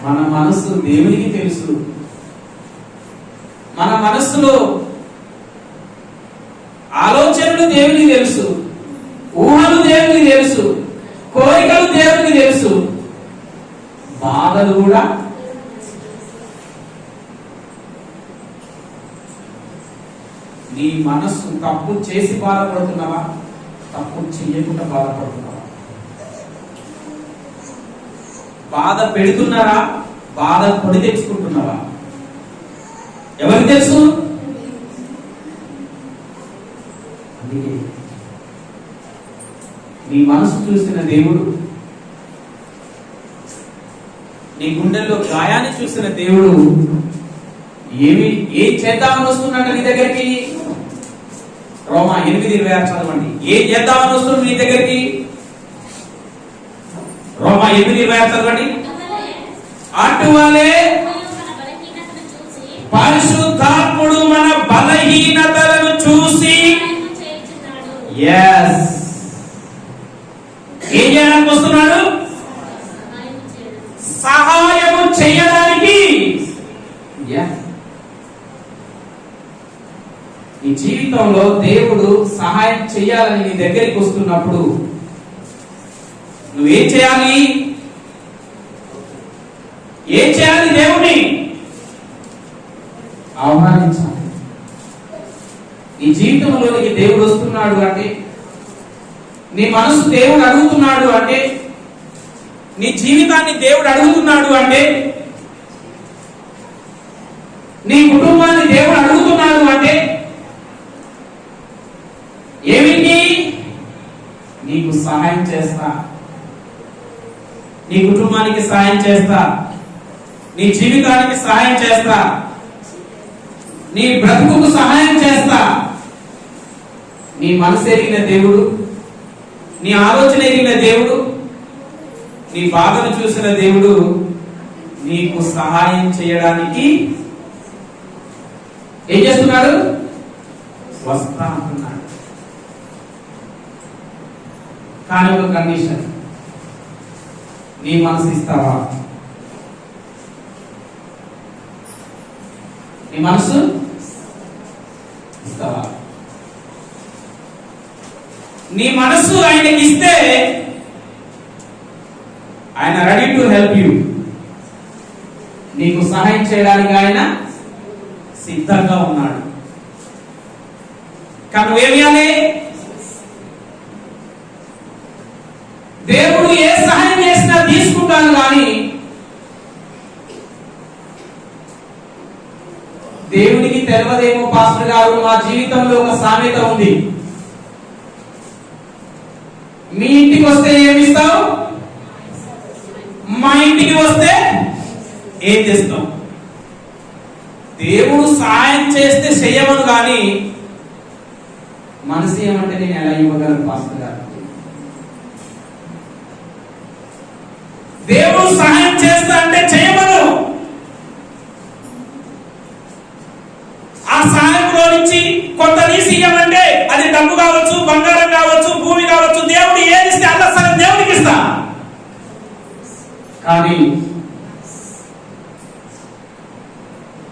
మన మనస్సు దేవునికి తెలుసు. మన మనస్సులో ఆలోచనలు దేవునికి తెలుసు, ఊహలు దేవునికి తెలుసు, కోరికలు దేవునికి తెలుసు, బాధలు కూడా. నీ మనస్సు తప్పు చేసి బాధపడుతున్నావా, తప్పు చెయ్యకుండా బాధపడుతున్నావా? బాధ పెడుతున్నారా, బాధ కొని తెచ్చుకుంటున్నావా? ఎవరికి తెలుసు? అందుకే నీ మనసు చూసిన దేవుడు, నీ గుండెల్లో గాయాన్ని చూసిన దేవుడు ఏం చేద్దామని వస్తున్నాడు నీ దగ్గరికి? రోమా 8:26 చదవండి. ఏం చేద్దామని వస్తున్నాడు నీ దగ్గరికి? రోమా 8:26 చదవండి. అటువలే పరిశుద్ధాత్ముడు మన బలహీనతలను చూసి ఏం చేయడానికి వస్తున్నాడు? సహాయము చేయడానికి. ఈ జీవితంలో దేవుడు సహాయం చేయాలని నీ దగ్గరికి వస్తున్నప్పుడు నువ్వేం చేయాలి? ఏం చేయాలి? దేవుని ఆహ్వానించాలి. నీ జీవితంలోనికి దేవుడు వస్తున్నాడు అంటే, నీ మనసు దేవుడు అడుగుతున్నాడు అంటే, నీ జీవితాన్ని దేవుడు అడుగుతున్నాడు అంటే, నీ కుటుంబాన్ని దేవుడు అడుగుతున్నాడు అంటే ఏమిటి? నీకు సహాయం చేస్తా, నీ కుటుంబానికి సహాయం చేస్తా, నీ జీవితానికి సహాయం చేస్తా, నీ బ్రతుకుకు సహాయం చేస్తా. నీ మనసు ఎరిగిన దేవుడు, నీ ఆలోచన ఎరిగిన దేవుడు, నీ బాధను చూసిన దేవుడు నీకు సహాయం చేయడానికి ఏం చేస్తున్నాడు? వస్తా అంటున్నాడు. కానీ ఒక కండిషన్, నీ మనసు ఇస్తావా? నీ మనసు ఇస్తావా? నీ మనసు ఆయనకి ఇస్తే ఆయన రెడీ టు హెల్ప్ యూ. నీకు సహాయం చేయడానికి ఆయన సిద్ధంగా ఉన్నాడు. కానీ నువ్వేమి చేయాలి? దేవుడు ఏ సహాయం చేసినా తీసుకుంటాను, కానీ దేవుడికి తెలియదేమో పాస్టర్ గారు, మా జీవితంలో ఒక సామెత ఉంది, మీ ఇంటికి వస్తే ఏమిస్తావు, మా ఇంటికి వస్తే ఏం చేస్తాం? దేవుడు సహాయం చేస్తే చెయ్యమను, కానీ మనసు ఏమంటే నేను ఎలా ఇవ్వగలను పాస్టర్ గారు? దేవుడు సహాయం చేస్తా అంటే చేయమను. ఆ సహాయంలో నుంచి కొంత తీసి ఇవ్వమంటే అది డబ్బు కావచ్చు, బంగారం కావచ్చు, భూమి కావచ్చు, దేవుడు ఏది ఇస్తే అలా సగం దేవుడికి ఇస్తా. కానీ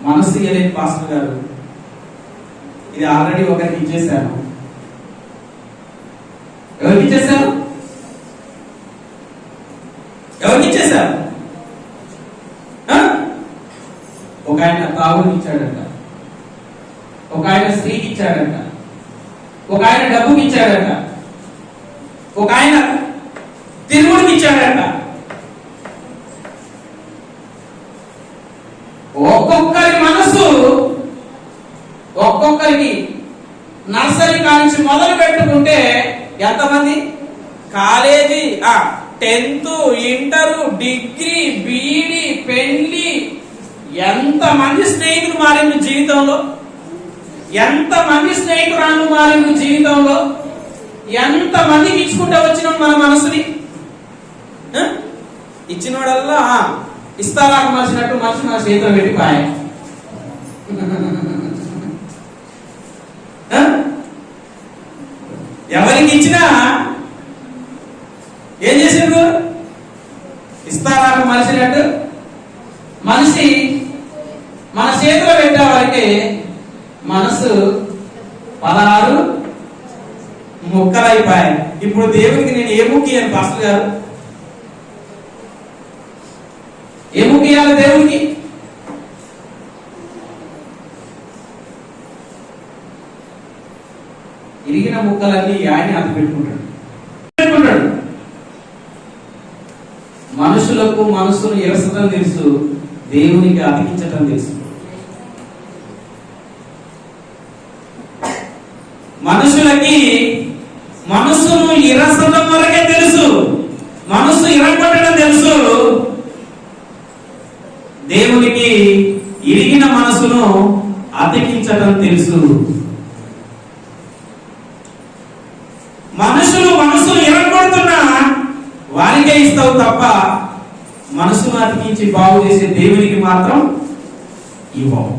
మనసు ఇయ్యలేదు పాస్టర్ గారు, ఇది ఆల్రెడీ ఒకరికి ఇచ్చేశాను. ఎవరికి ఇచ్చేశారు? ఎవరికి ఇచ్చేశారు? ఒక ఆయన తాగుడికి ఇచ్చాడంట, ఒక ఆయన స్త్రీకి ఇచ్చాడంట, ఒక ఆయన డబ్బుకి ఇచ్చాడంట, ఒక ఆయన తిరుగుడికి ఇచ్చాడంట. ఒక్కొక్కరి మనసు ఒక్కొక్కరికి నర్సరీ కానించి మొదలు పెట్టుకుంటే ఎంతమంది? College, 10th, inter, degree, BEd, పెళ్లి, ఎంతమంది స్నేహితులు మారింది జీవితంలో, ఎంతమంది స్నేహితురాలు మారింది జీవితంలో, ఎంతమందికి ఇచ్చుకుంటూ వచ్చినాం మన మనసుని. ఇచ్చినోడల్లా ఇస్తారాకు మర్చినట్టు మనిషి నా చేతిలో పెట్టిపోయా. ఎవరికి ఇచ్చినా ఏం చేసిండ్రు? ఇస్తారాకు మర్చినట్టు మనిషి మన చేతిలో పెట్టే వరకే మనసు 16 ముక్కలైపోయాయి. ఇప్పుడు దేవునికి నేను ఏ ముఖ్యం పాస్టర్ గారు? ఏ ముఖ్యాలి దేవునికి? ఇరిగిన ముక్కలన్నీ ఆయన అతి పెట్టుకుంటాడు. మనుషులకు మనసును ఇరసటం తెలుసు, దేవునికి అతికించటం తెలుసు. మనుషులకి మనసును ఇరసటం వరకే తెలుసు, మనసు ఇరగొట్టడం తెలుసు. దేవునికి ఇరిగిన మనసును అతికించటం తెలుసు. మనుషులు మనసును ఇరగొడుతున్నా వారికే ఇస్తావు తప్ప మనసును అతికించి బాగు చేసే దేవునికి మాత్రం ఇవ్వవు.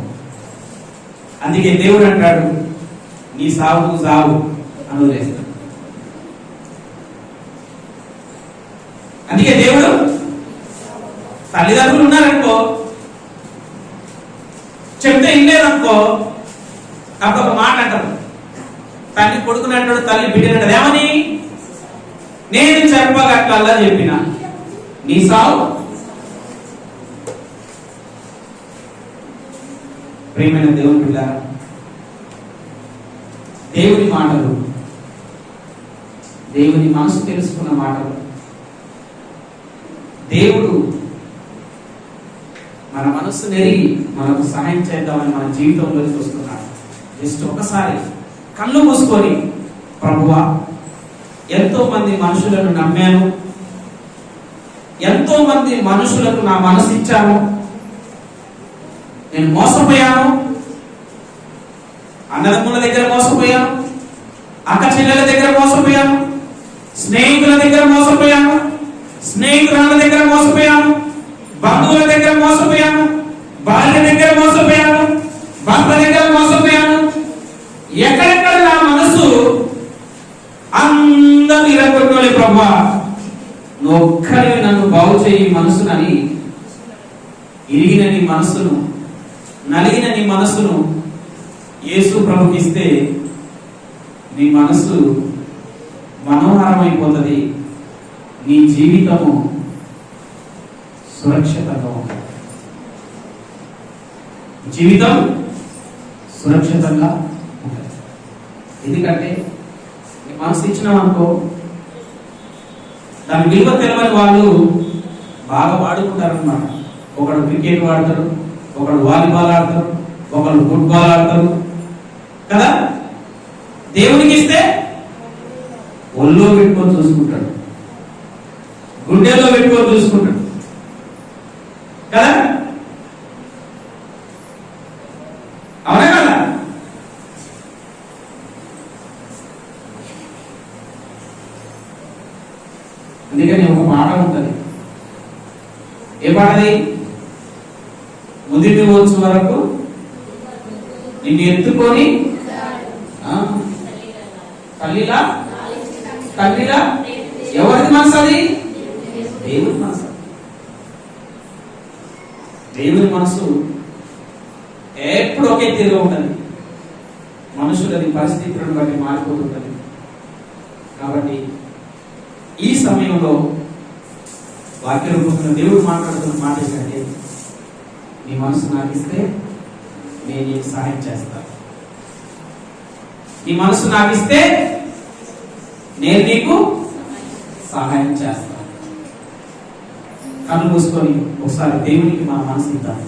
అందుకే దేవుడు అంటాడు, నీ సాగు సాగు అనులేస్తాడు. అందుకే దేవుడు తల్లిదండ్రులు ఉన్నారనుకో, చెప్తే ఇల్లేదనుకో, అప్పుడు ఒక మాట అంటారు, తల్లి కొడుకునంటాడు, తల్లి బిడ్డనంటాడు. ఏమని? నేను చెప్పగట్లా చెప్పిన నీ సావు. ప్రియమైన దేవుని బిడ్డారా, దేవుని మాటలు, దేవుని మనసు తెలుసుకున్న మాటలు, దేవుడు మన మనస్సు నెరిగి మనకు సహాయం చేద్దామని మన జీవితంలోకి వస్తున్నాడు. జస్ట్ ఒకసారి కళ్ళు మూసుకొని, ప్రభువా, ఎంతో మంది మనుషులను నమ్మాను, ఎంతో మంది మనుషులకు నా మనసు ఇచ్చాను, నేను మోసపోయాను, అన్నదమ్ముల దగ్గర మోసపోయాను, అక్క చెల్లెల దగ్గర మోసపోయాను, స్నేహితుల దగ్గర మోసపోయాను, స్నేహితురాల దగ్గర మోసపోయాను, బంధువుల దగ్గర మోసపోయాను, భార్య దగ్గర మోసపోయాను, భర్త దగ్గర మోసపోయాను. ఎక్కడెక్కడ నా మనసు అందరూ ఇరగొట్టుకోలే. ప్రభువా, నువ్వు ఒక్కరివి నన్ను బాగు చేయి మనసునని, ఇరిగిన నీ మనసును, నలిగిన నీ మనసును యేసు ప్రభుకిస్తే నీ మనసు మనోహరమైపోతుంది, నీ జీవితము సురక్షితంగా ఉంటుంది. జీవితం సురక్షితంగా ఉంటుంది. ఎందుకంటే నీ మనసు ఇచ్చినాం అనుకో, దాని విలువ తెలియని వాళ్ళు బాగా వాడుకుంటారనమాట. ఒకడు క్రికెట్ ఆడతారు, ఒకడు వాలీబాల్ ఆడతారు, ఒకడు ఫుట్బాల్ ఆడతారు కదా. దేవునికి ఇస్తే ఒళ్ళో పెట్టుకొని చూసుకుంటాడు, గుండెల్లో పెట్టుకొని చూసుకుంటాడు కదా. అవునా కదా? అందుకని ఒక పాట ఉంటుంది. ఏ పాటది? ముదిటి వచ్చే వరకు నిన్ను ఎత్తుకొని తల్లిలా తల్లిలా. ఎవరిది మనసు అది? దేవుని మనసు. దేవుని మనసు ఎప్పుడు ఒకే తీరుగా ఉంటుంది. మనుషులని పరిస్థితులను బట్టి మారిపోతుంటుంది. కాబట్టి ఈ సమయంలో వాక్య రూపంలో దేవుడు మాట్లాడుతున్న మాట ఏంటంటే, నీ మనసు నాకు ఇస్తే నేను నీకు సహాయం చేస్తాను. నీ మనసు నాకు ఇస్తే నేను నీకు సహాయం చేస్తాను. కళ్ళు మూసుకొని ఒకసారి దేవునికి మన మనసు ఇద్దాం.